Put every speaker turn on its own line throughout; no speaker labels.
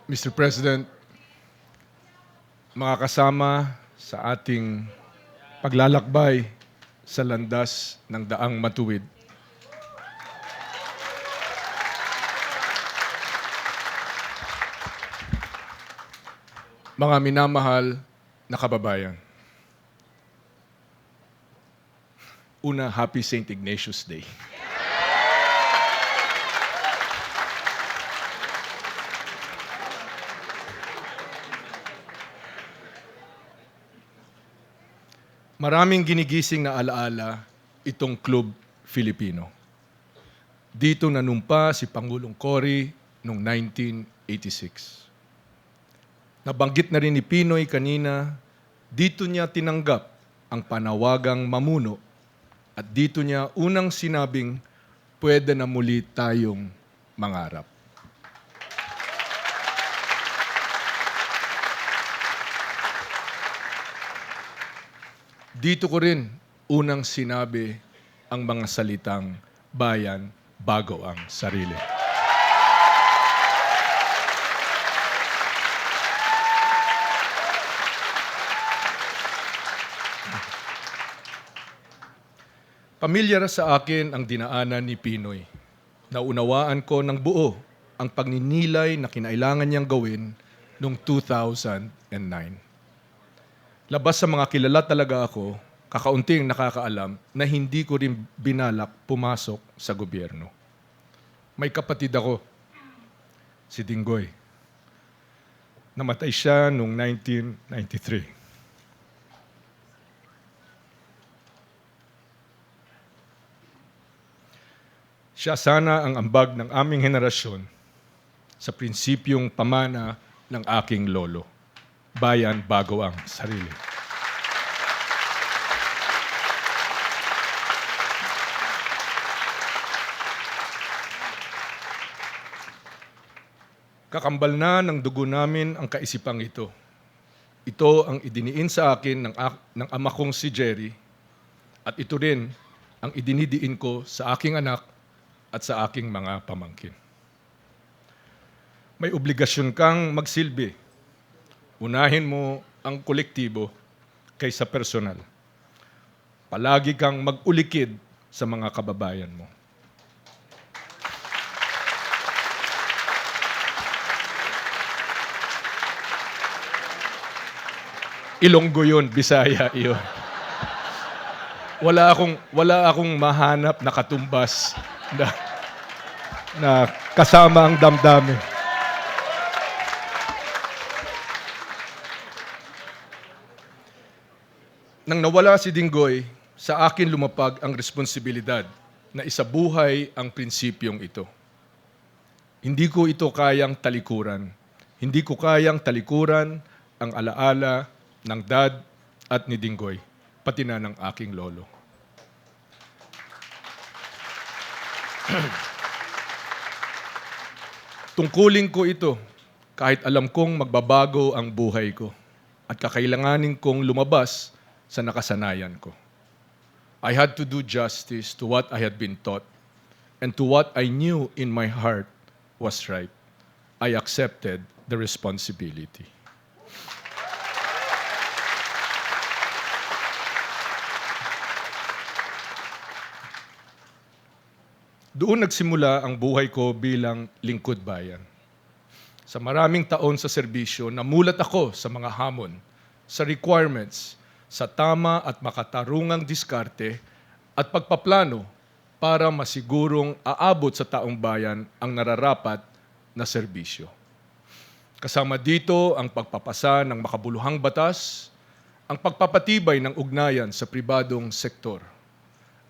Mr. President, mga kasama sa ating paglalakbay sa landas ng daang matuwid. Mga minamahal na kababayan. Una, Happy St. Ignatius Day. Maraming ginigising na alaala itong Club Filipino. Dito nanumpa si Pangulong Cory noong 1986. Nabanggit na rin ni Pinoy kanina, dito niya tinanggap ang panawagang mamuno at dito niya unang sinabing pwede na muli tayong mangarap. Dito ko rin unang sinabi ang mga salitang bayan bago ang sarili. Pamilyar sa akin ang dinaanan ni Pinoy. Naunawaan ko ng buo ang pagninilay na kinailangan niyang gawin noong 2009. Labas sa mga kilala talaga ako, kakaunting nakakaalam na hindi ko rin binalak pumasok sa gobyerno. May kapatid ako, si Dinggoy. Namatay siya noong 1993. Siya sana ang ambag ng aming henerasyon sa prinsipyong pamana ng aking lolo. Bayan bago ang sarili. Kakambal na ng dugo namin ang kaisipang ito. Ito ang idiniin sa akin ng ama kong si Jerry at ito rin ang idinidiin ko sa aking anak at sa aking mga pamangkin. May obligasyon kang magsilbi. Unahin mo ang kolektibo kaysa personal. Palagi kang mag-ulikid sa mga kababayan mo. Ilonggo yun, Bisaya yun. Wala akong mahanap na katumbas na kasama ang damdamin. Nang nawala si Dinggoy, sa akin lumapag ang responsibilidad na isabuhay ang prinsipyong ito. Hindi ko ito kayang talikuran. Hindi ko kayang talikuran ang alaala ng dad at ni Dinggoy, pati na ng aking lolo. Tungkulin ko ito kahit alam kong magbabago ang buhay ko at kakailanganin kong lumabas sa nakasanayan ko. I had to do justice to what I had been taught and to what I knew in my heart was right. I accepted the responsibility. Doon nagsimula ang buhay ko bilang lingkod bayan. Sa maraming taon sa serbisyo, namulat ako sa mga hamon, sa requirements, sa tama at makatarungang diskarte at pagpaplano para masigurong aabot sa taong bayan ang nararapat na serbisyo. Kasama dito ang pagpapasa ng makabuluhang batas, ang pagpapatibay ng ugnayan sa pribadong sektor,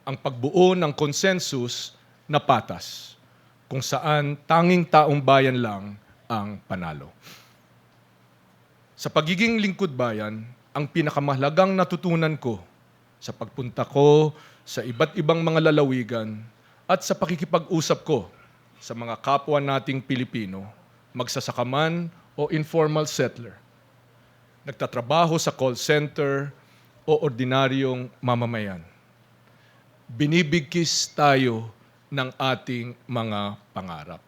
ang pagbuo ng konsensus na patas, kung saan tanging taong bayan lang ang panalo. Sa pagiging lingkod bayan, ang pinakamahalagang natutunan ko sa pagpunta ko sa iba't ibang mga lalawigan at sa pakikipag-usap ko sa mga kapwa nating Pilipino, magsasaka man o informal settler, nagtatrabaho sa call center o ordinaryong mamamayan. Binibigkis tayo ng ating mga pangarap.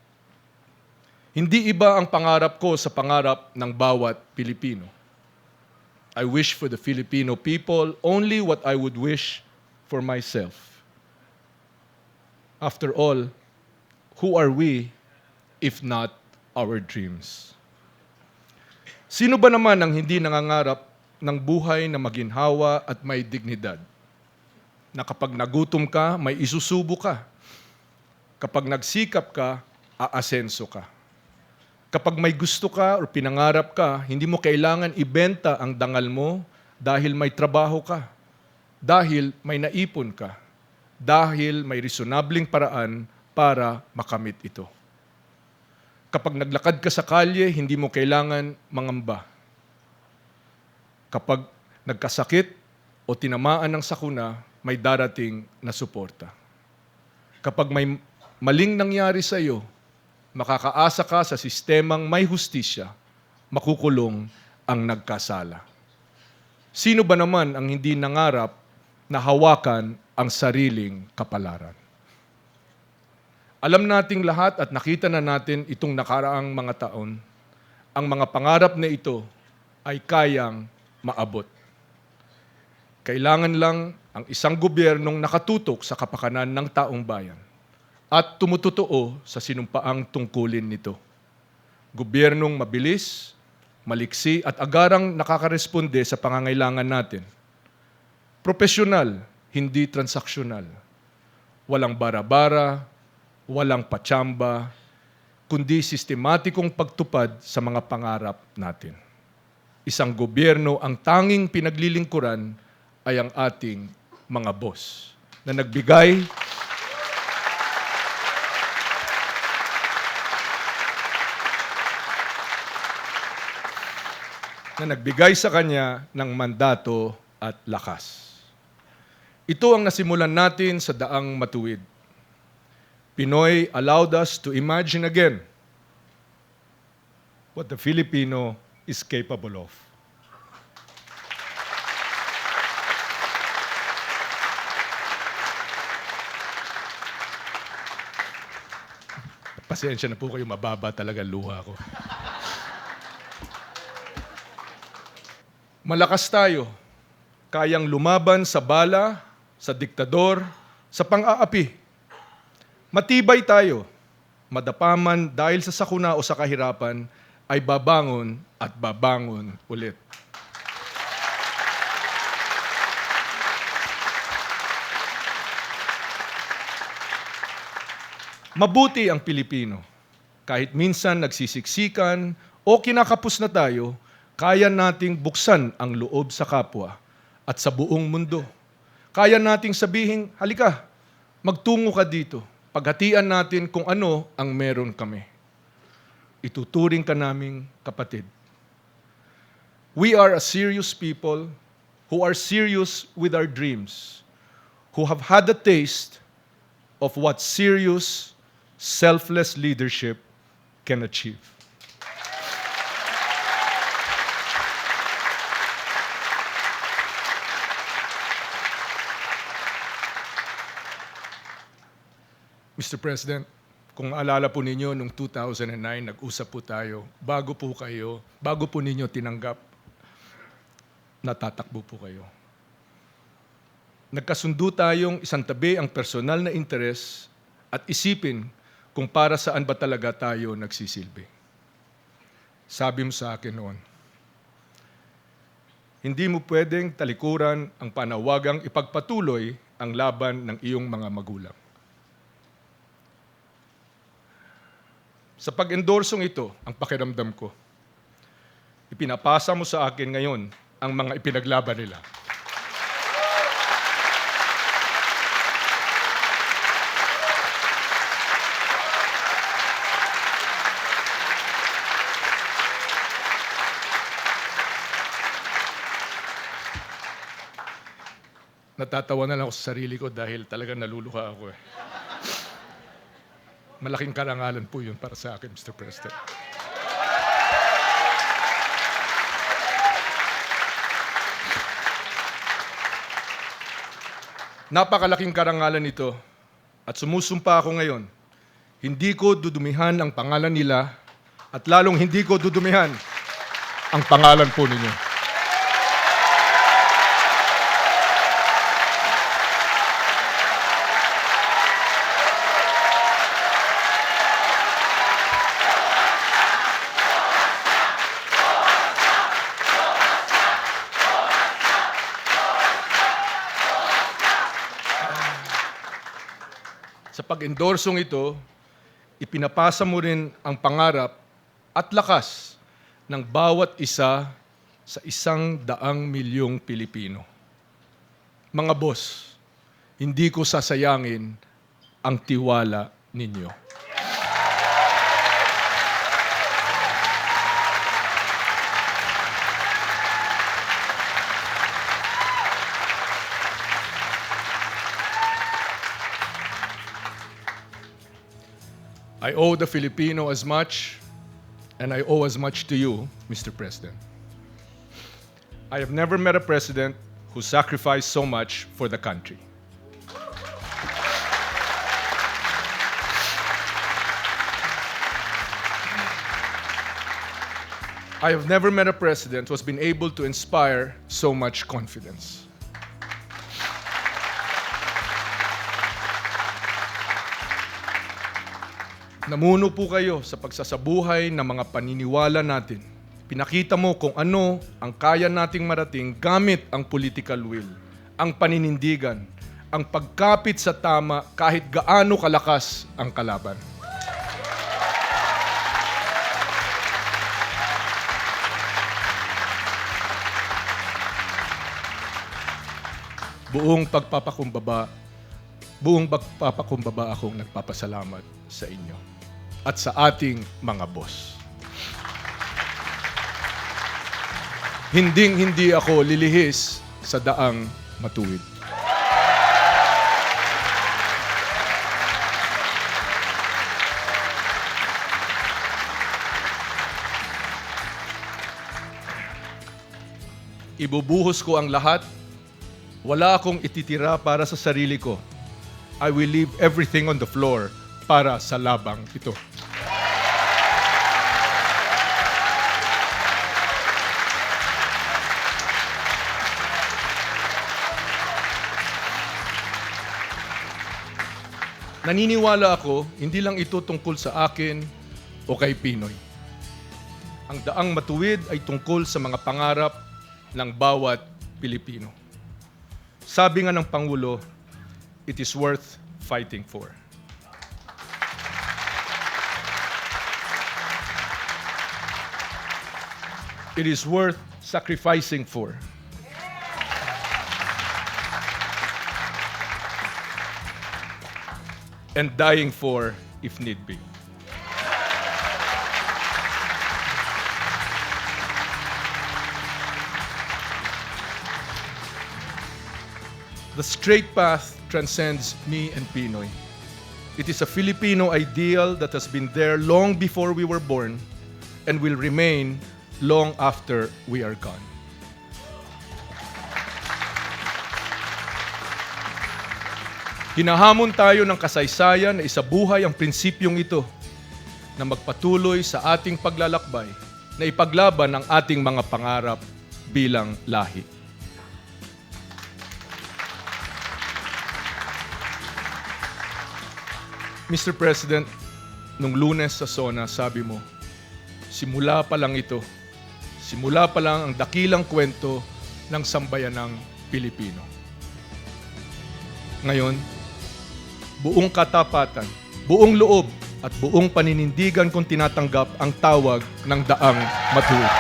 Hindi iba ang pangarap ko sa pangarap ng bawat Pilipino. I wish for the Filipino people only what I would wish for myself. After all, who are we if not our dreams? Sino ba naman ang hindi nangangarap ng buhay na maginhawa at may dignidad? Na kapag nagutom ka, may isusubo ka. Kapag nagsikap ka, aasenso ka. Kapag may gusto ka o pinangarap ka, hindi mo kailangan ibenta ang dangal mo dahil may trabaho ka, dahil may naipon ka, dahil may reasonabling paraan para makamit ito. Kapag naglakad ka sa kalye, hindi mo kailangan mangamba. Kapag nagkasakit o tinamaan ng sakuna, may darating na suporta. Kapag may maling nangyari sa iyo, makakaasa ka sa sistemang may hustisya, makukulong ang nagkasala. Sino ba naman ang hindi nangarap na hawakan ang sariling kapalaran? Alam nating lahat at nakita na natin itong nakaraang mga taon, ang mga pangarap na ito ay kayang maabot. Kailangan lang ang isang gobyernong nakatutok sa kapakanan ng taong bayan at tumututoo sa sinumpaang tungkulin nito. Gobyernong mabilis, maliksi at agarang nakakaresponde sa pangangailangan natin. Profesional, hindi transaksyonal. Walang bara-bara, walang patsamba, kundi sistematikong pagtupad sa mga pangarap natin. Isang gobyerno ang tanging pinaglilingkuran ay ang ating mga boss na nagbigay sa kanya ng mandato at lakas. Ito ang nasimulan natin sa daang matuwid. Pinoy allowed us to imagine again what the Filipino is capable of. Pasensya na po kayo, mababa talaga luha ko. Malakas tayo, kayang lumaban sa bala, sa diktador, sa pang-aapi. Matibay tayo, madapaman dahil sa sakuna o sa kahirapan, ay babangon at babangon ulit. Mabuti ang Pilipino. Kahit minsan nagsisiksikan o kinakapos na tayo, kaya nating buksan ang loob sa kapwa at sa buong mundo. Kaya nating sabihin, halika, magtungo ka dito. Paghatian natin kung ano ang meron kami. Ituturing ka naming kapatid. We are a serious people who are serious with our dreams, who have had a taste of what serious, selfless leadership can achieve. Mr. President, kung maalala po ninyo, noong 2009, nag-usap po tayo, bago po ninyo tinanggap, natatakbo po kayo. Nagkasundo tayong isang tabi ang personal na interes at isipin kung para saan ba talaga tayo nagsisilbi. Sabi mo sa akin noon, hindi mo pwedeng talikuran ang panawagang ipagpatuloy ang laban ng iyong mga magulang. Sa pag-endorsong ito, ang pakiramdam ko, ipinapasa mo sa akin ngayon ang mga ipinaglaban nila. Natatawa na lang ako sa sarili ko dahil talagang naluluha ako. Malaking karangalan po yun para sa akin, Mr. President. Napakalaking karangalan ito at sumusumpa ako ngayon. Hindi ko dudumihan ang pangalan nila at lalong hindi ko dudumihan ang pangalan po ninyo. Sa pag-endorsong ito, ipinapasa mo rin ang pangarap at lakas ng bawat isa sa 100 milyong Pilipino. Mga boss, hindi ko sasayangin ang tiwala ninyo. I owe the Filipino as much, and I owe as much to you, Mr. President. I have never met a president who sacrificed so much for the country. I have never met a president who has been able to inspire so much confidence. Namuno po kayo sa pagsasabuhay ng mga paniniwala natin. Pinakita mo kung ano ang kaya nating marating gamit ang political will, ang paninindigan, ang pagkapit sa tama kahit gaano kalakas ang kalaban. Buong pagpapakumbaba akong nagpapasalamat sa inyo at sa ating mga boss. Hinding-hindi ako lilihis sa daang matuwid. Ibubuhos ko ang lahat. Wala akong ititira para sa sarili ko. I will leave everything on the floor para sa labang ito. Naniniwala ako, hindi lang ito tungkol sa akin o kay Pinoy. Ang daang matuwid ay tungkol sa mga pangarap ng bawat Pilipino. Sabi nga ng Pangulo, it is worth fighting for. It is worth sacrificing for. And dying for if need be. The straight path transcends me and Pinoy. It is a Filipino ideal that has been there long before we were born and will remain long after we are gone. Hinahamon tayo ng kasaysayan na isabuhay ang prinsipyong ito na magpatuloy sa ating paglalakbay na ipaglaban ang ating mga pangarap bilang lahi. Mr. President, nung Lunes sa SONA, sabi mo, simula pa lang ito, simula pa lang ang dakilang kwento ng sambayanang Pilipino. Ngayon, buong katapatan, buong loob at buong paninindigan kong tinatanggap ang tawag ng daang matuwid.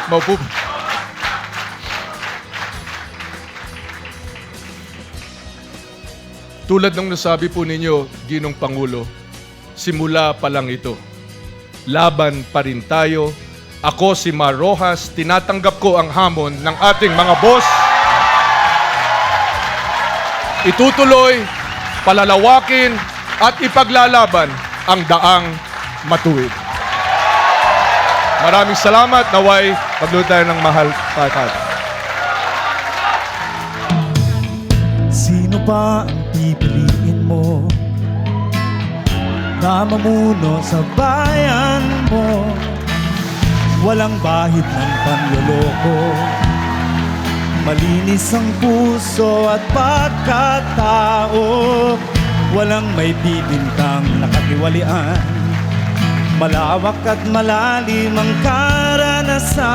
Maupo. Tulad ng nasabi po ninyo, Ginong Pangulo, simula pa lang ito. Laban pa rin tayo. Ako si Mar Rojas, tinatanggap ko ang hamon ng ating mga boss. Itutuloy, palalawakin at ipaglalaban ang daang matuwid. Maraming salamat. Naway, magluto tayo ng mahal patat.
Sino ba ang pipiliin mo na mamuno sa bayan mo? Walang bahid ng panloloko, malinis ang puso at pagkatao. Walang may bibintang nakatiwalian, malawak at malalim ang karanasan.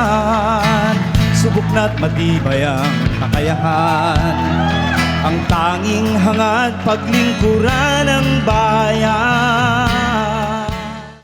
Subok na't matibay ang kakayahan, ang tanging hangad paglingkuran ng bayan.